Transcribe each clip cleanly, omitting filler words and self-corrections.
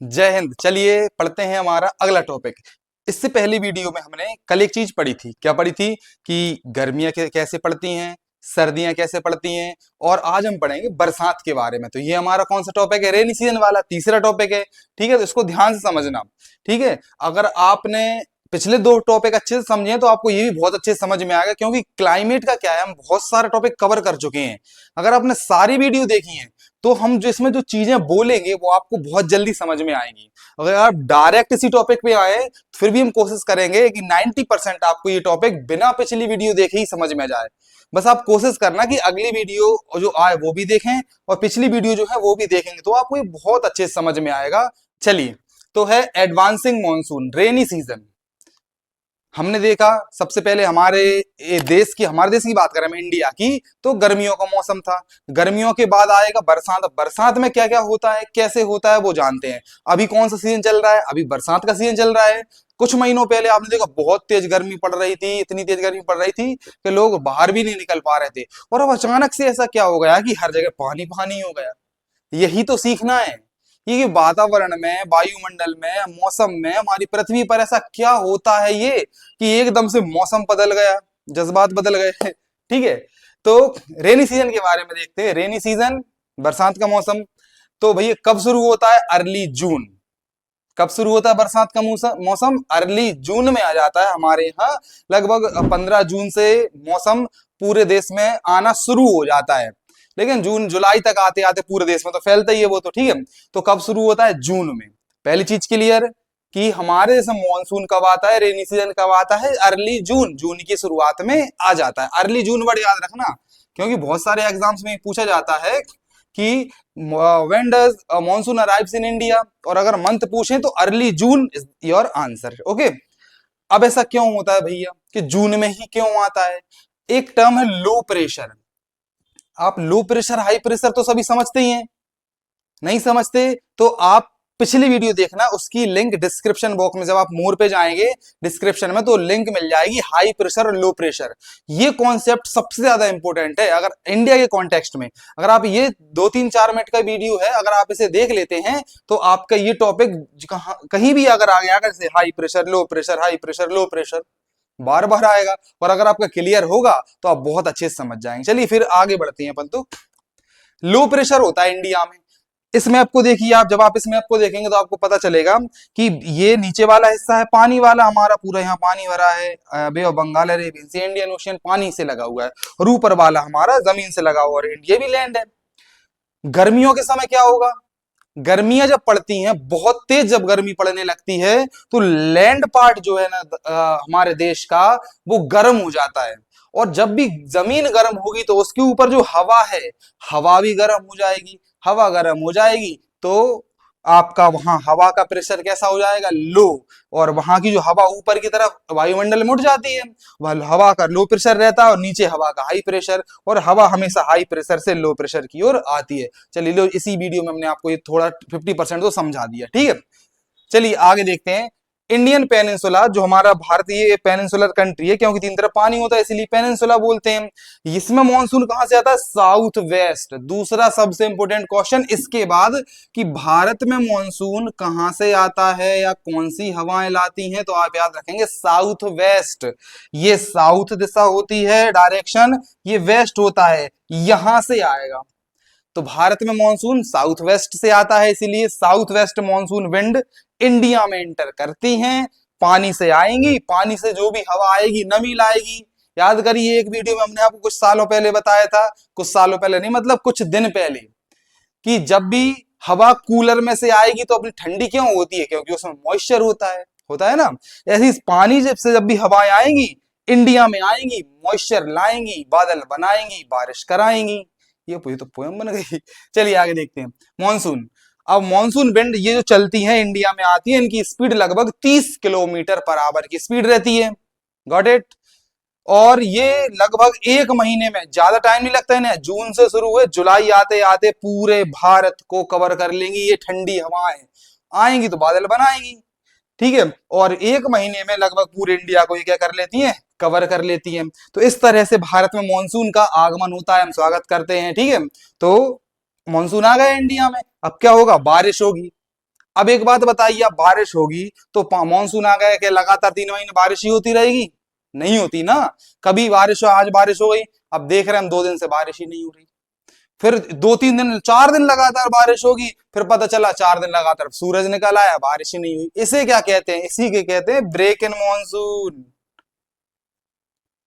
जय हिंद। चलिए पढ़ते हैं हमारा अगला टॉपिक। इससे पहली वीडियो में हमने कल एक चीज पढ़ी थी। क्या पढ़ी थी? कि गर्मियां कैसे पड़ती हैं, सर्दियां कैसे पड़ती हैं, और आज हम पढ़ेंगे बरसात के बारे में। तो ये हमारा कौन सा टॉपिक है? रेनी सीजन वाला तीसरा टॉपिक है। ठीक है, तो इसको ध्यान से समझना। ठीक है, अगर आपने पिछले दो टॉपिक अच्छे से समझे हैं, तो आपको ये भी बहुत अच्छे से समझ में आएगा, क्योंकि क्लाइमेट का क्या है, हम बहुत सारे टॉपिक कवर कर चुके हैं। अगर आपने सारी वीडियो देखी है तो हम जो इसमें जो चीजें बोलेंगे वो आपको बहुत जल्दी समझ में आएंगी। अगर आप डायरेक्ट इसी टॉपिक पे आए तो फिर भी हम कोशिश करेंगे कि 90% आपको ये टॉपिक बिना पिछली वीडियो देखे ही समझ में जाए। बस आप कोशिश करना कि अगली वीडियो जो आए वो भी देखें और पिछली वीडियो जो है वो भी देखेंगे, तो आपको ये बहुत अच्छे से समझ में आएगा। चलिए, तो है एडवांसिंग मॉनसून, रेनी सीजन। हमने देखा सबसे पहले हमारे देश की बात करें, हम इंडिया की, तो गर्मियों का मौसम था। गर्मियों के बाद आएगा बरसात। अब बरसात में क्या क्या होता है, कैसे होता है, वो जानते हैं। अभी कौन सा सीजन चल रहा है? अभी बरसात का सीजन चल रहा है। कुछ महीनों पहले आपने देखा बहुत तेज गर्मी पड़ रही थी, इतनी तेज गर्मी पड़ रही थी कि लोग बाहर भी नहीं निकल पा रहे थे। और अब अचानक से ऐसा क्या हो गया कि हर जगह पानी पानी हो गया। यही तो सीखना है कि वातावरण में, वायुमंडल में, मौसम में, हमारी पृथ्वी पर ऐसा क्या होता है ये कि एकदम से मौसम बदल गया, जज्बात बदल गए। ठीक है, तो रेनी सीजन के बारे में देखते हैं। रेनी सीजन, बरसात का मौसम, तो भैया कब शुरू होता है? अर्ली जून। कब शुरू होता है बरसात का मौसम? मौसम अर्ली जून में आ जाता है हमारे यहाँ। लगभग 15 जून से मौसम पूरे देश में आना शुरू हो जाता है, लेकिन जून जुलाई तक आते आते पूरे देश में तो फैलता ही है वो, तो ठीक है। तो कब शुरू होता है? जून में। पहली चीज क्लियर कि हमारे देश में मानसून कब आता है, रेनी सीजन कब आता है? अर्ली जून, जून की शुरुआत में आ जाता है। अर्ली जून वर्ड याद रखना, क्योंकि बहुत सारे एग्जाम्स में पूछा जाता है कि when does monsoon arrives in India, और अगर मंथ पूछें तो early June is your answer. Okay, अब ऐसा क्यों होता है भैया कि जून में ही क्यों आता है? एक टर्म है लो प्रेशर। आप लो प्रेशर हाई प्रेशर तो सभी समझते ही हैं। नहीं समझते तो आप पिछली वीडियो देखना, उसकी लिंक डिस्क्रिप्शन बॉक्स में, जब आप मोर पे जाएंगे डिस्क्रिप्शन में तो लिंक मिल जाएगी, हाई प्रेशर और लो प्रेशर। ये कॉन्सेप्ट सबसे ज्यादा इंपॉर्टेंट है अगर इंडिया के कॉन्टेक्स्ट में। अगर आप ये 2-3-4 मिनट का वीडियो है, अगर आप इसे देख लेते हैं तो आपका ये टॉपिक कहीं भी अगर आ गया, अगर से high pressure low pressure, high pressure low pressure, बार बार आएगा। और अगर आपका क्लियर होगा तो आप बहुत अच्छे से समझ जाएंगे। चलिए फिर आगे बढ़ते हैं अपन। तो लो प्रेशर होता है इंडिया में। इस मैप को देखिए आप, जब आप इस मैप को देखेंगे तो आपको पता चलेगा कि ये नीचे वाला हिस्सा है पानी वाला, हमारा पूरा यहाँ पानी भरा है, bay of Bengal, Arabian sea, Indian ocean पानी से लगा हुआ है, और ऊपर वाला हमारा जमीन से लगा हुआ है, इंडिया भी लैंड है। गर्मियों के समय क्या होगा? गर्मियां जब पड़ती हैं, बहुत तेज जब गर्मी पड़ने लगती है, तो लैंड पार्ट जो है ना हमारे देश का, वो गर्म हो जाता है। और जब भी जमीन गर्म होगी तो उसके ऊपर जो हवा है, हवा भी गर्म हो जाएगी। हवा गर्म हो जाएगी तो आपका वहां हवा का प्रेशर कैसा हो जाएगा? लो। और वहां की जो हवा ऊपर की तरफ वायुमंडल में उड़ जाती है, वह हवा का लो प्रेशर रहता है, और नीचे हवा का हाई प्रेशर, और हवा हमेशा हाई प्रेशर से लो प्रेशर की ओर आती है। चलिए लो, इसी वीडियो में हमने आपको ये थोड़ा 50% तो समझा दिया। ठीक है, चलिए आगे देखते हैं। इंडियन पेनिनसुला, जो हमारा भारतीय पेनिनसुलर कंट्री है, क्योंकि तीन तरफ पानी होता है इसलिए पेनिनसुला बोलते हैं। इसमें मानसून कहां से आता है? South west. दूसरा सबसे इंपॉर्टेंट क्वेश्चन इसके बाद कि भारत में मानसून कहां से आता है या कौन सी हवाएं लाती हैं, तो आप याद रखेंगे साउथ वेस्ट। ये साउथ दिशा होती है, डायरेक्शन, ये वेस्ट होता है, यहां से आएगा। तो भारत में मॉनसून साउथ वेस्ट से आता है, इसीलिए south west monsoon wind India में एंटर करती हैं, पानी से आएंगी, पानी से जो भी हवा आएगी नमी लाएगी। याद करिए, एक वीडियो में हमने आपको कुछ सालों पहले बताया था, कुछ सालों पहले नहीं मतलब कुछ दिन पहले, कि जब भी हवा कूलर में से आएगी तो अपनी ठंडी क्यों होती है? क्योंकि उसमें मॉइस्चर होता है ना। ऐसी पानी से जब भी हवाएं आएंगी, इंडिया में आएंगी, मॉइस्चर लाएंगी, बादल बनाएंगी, बारिश कराएंगी। ये तो पोयम बन गई। चलिए आगे देखते हैं। मॉनसून, अब मॉनसून विंड ये जो चलती है इंडिया में आती है, इनकी स्पीड लगभग 30 किलोमीटर पर आवर की स्पीड रहती है। Got it? और ये लगभग एक महीने में, ज्यादा टाइम नहीं लगता है ना, जून से शुरू हुए जुलाई आते आते पूरे भारत को कवर कर लेंगी। ये ठंडी हवाएं आएंगी तो बादल बनाएंगी। ठीक है, और एक महीने में लगभग पूरे इंडिया को ये क्या कर लेती हैं? कवर कर लेती हैं। तो इस तरह से भारत में मॉनसून का आगमन होता है, हम स्वागत करते हैं। ठीक है, तो मॉनसून आ गया इंडिया में। अब क्या होगा? बारिश होगी। अब एक बात बताइए, अब बारिश होगी तो मानसून आ गया कि लगातार 3 महीने बारिश ही होती रहेगी? नहीं होती ना। कभी बारिश हो, आज बारिश हो गई, अब देख रहे हैं हम 2 दिन से बारिश ही नहीं हो रही। फिर 2-3 दिन, 4 दिन लगातार बारिश होगी, फिर पता चला 4 दिन लगातार सूरज निकल आया, बारिश ही नहीं हुई। इसे क्या कहते हैं? इसी के कहते हैं ब्रेक इन मॉनसून।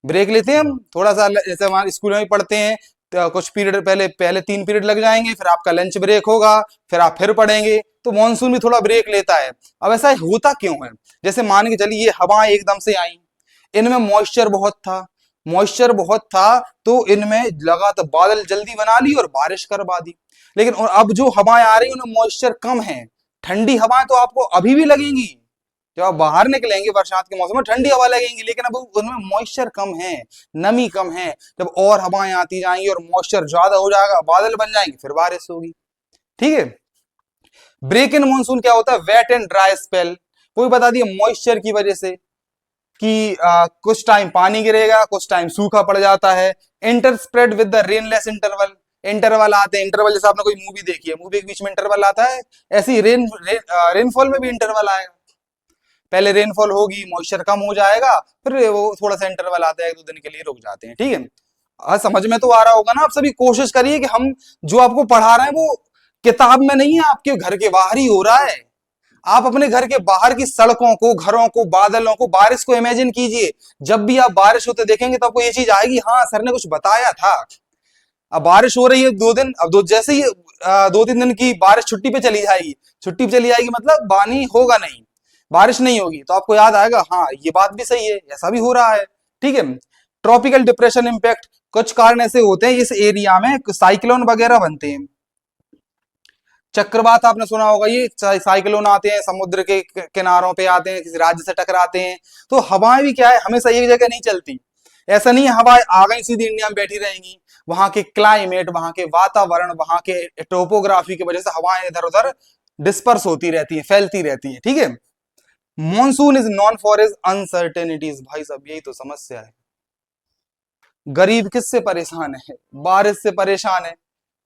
ब्रेक लेते हैं हम थोड़ा सा, जैसे हमारे स्कूल में भी पढ़ते हैं, तो कुछ पीरियड पहले पहले 3 पीरियड लग जाएंगे, फिर आपका लंच ब्रेक होगा, फिर आप फिर पढ़ेंगे। तो मॉनसून भी थोड़ा ब्रेक लेता है। अब ऐसा होता क्यों है? जैसे मान के चलिए ये हवाएं एकदम से आई, इनमें मॉइस्चर बहुत था, मॉइस्चर बहुत था, तो इनमें लगातार बादल जल्दी बना ली और बारिश करवा दी। लेकिन और अब जो हवाएं आ रही हैं उनमें मॉइस्चर कम है। ठंडी हवाएं तो आपको अभी भी लगेंगी, जब आप बाहर निकलेंगे बरसात के मौसम में ठंडी हवा लगेंगी, लेकिन अब उनमें मॉइस्चर कम है, नमी कम है। जब और हवाएं आती जाएंगी और मॉइस्चर ज्यादा हो जाएगा, बादल बन जाएंगे, फिर बारिश होगी। ठीक है। ब्रेक इन मानसून क्या होता है? Wet and dry spell. कोई बता दिए मॉइस्चर की वजह से कि कुछ टाइम पानी गिरेगा, कुछ टाइम सूखा पड़ जाता है। Inter spread with the rainless interval. Interval आते हैं, इंटरवल जैसे आपने कोई मूवी देखी है, मूवी के बीच में इंटरवल आता है, ऐसे ही रेनफॉल में भी इंटरवल आएगा। पहले रेनफॉल होगी, मॉइस्चर कम हो जाएगा, फिर वो थोड़ा सा इंटरवल आता है, 1-2 दिन के लिए रुक जाते हैं। ठीक है। समझ में तो आ रहा होगा ना? आप सभी कोशिश करिए कि हम जो आपको पढ़ा रहे हैं वो किताब में नहीं है, आपके घर के बाहर ही हो रहा है। आप अपने घर के बाहर की सड़कों को, घरों को, बादलों को, बारिश को इमेजिन कीजिए। जब भी आप बारिश होते देखेंगे तो आपको ये चीज आएगी, हाँ सर ने कुछ बताया था। अब बारिश हो रही है 2 दिन, अब जैसे ही 2-3 दिन की बारिश छुट्टी पे चली जाएगी, छुट्टी पे चली जाएगी मतलब पानी होगा नहीं, बारिश नहीं होगी, तो आपको याद आएगा हाँ ये बात भी सही है, ऐसा भी हो रहा है। ठीक है। Tropical depression impact. कुछ कारण ऐसे होते हैं इस एरिया में साइक्लोन वगैरह बनते हैं। चक्रवात आपने सुना होगा, ये साइक्लोन आते हैं, समुद्र के किनारों पे आते हैं, किसी राज्य से टकराते हैं। तो हवाएं भी क्या है, हमेशा एक जगह नहीं चलती। ऐसा नहीं है हवाएं आ गई सीधी इंडिया में बैठी रहेंगी। वहां के क्लाइमेट, वहां के वातावरण, वहां के टोपोग्राफी की वजह से हवाएं इधर उधर डिस्पर्स होती रहती है, फैलती रहती है। ठीक है। Monsoon is non for is uncertainties. भाई साहब यही तो समस्या है। गरीब किससे परेशान है? बारिश से परेशान है।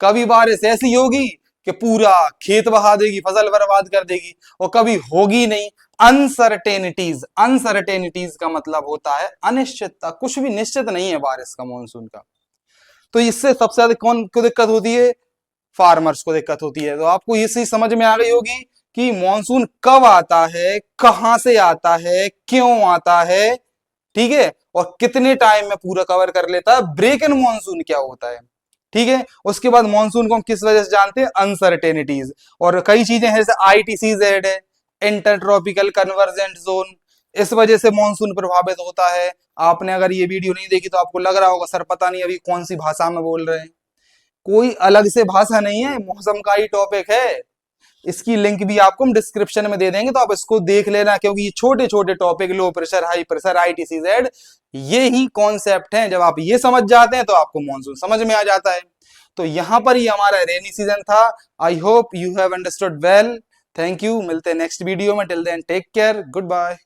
कभी बारिश ऐसी होगी कि पूरा खेत बहा देगी, फसल बर्बाद कर देगी, और कभी होगी नहीं। अनसर्टेनिटीज, अनसर्टेनिटीज का मतलब होता है अनिश्चितता, कुछ भी निश्चित नहीं है बारिश का, मानसून का। तो इससे सबसे ज्यादा कौन को दिक्कत होती है? फार्मर्स को दिक्कत होती है। तो आपको ये चीज समझ में आ गई होगी कि मानसून कब आता है, कहां से आता है, क्यों आता है, ठीक है, और कितने टाइम में पूरा कवर कर लेता है। ब्रेक इन मानसून क्या होता है, ठीक है। उसके बाद मानसून को हम किस वजह से जानते हैं? अनसर्टेनिटीज। और कई चीजें हैं, जैसे ITCZ है, इंटर ट्रॉपिकल कन्वर्जेंट जोन, इस वजह से मानसून प्रभावित होता है। आपने अगर ये वीडियो नहीं देखी तो आपको लग रहा होगा सर पता नहीं अभी कौन सी भाषा में बोल रहे हैं। कोई अलग से भाषा नहीं है, मौसम का ही टॉपिक है। इसकी लिंक भी आपको हम डिस्क्रिप्शन में दे देंगे, तो आप इसको देख लेना, क्योंकि ये छोटे छोटे टॉपिक, लो प्रेशर, हाई प्रेशर, ITCZ, ये ही कॉन्सेप्ट हैं। जब आप ये समझ जाते हैं तो आपको मॉनसून समझ में आ जाता है। तो यहां पर ही हमारा रेनी सीजन था। I hope you have understood well. Thank you. मिलते हैं नेक्स्ट वीडियो में। Till then take care, good bye.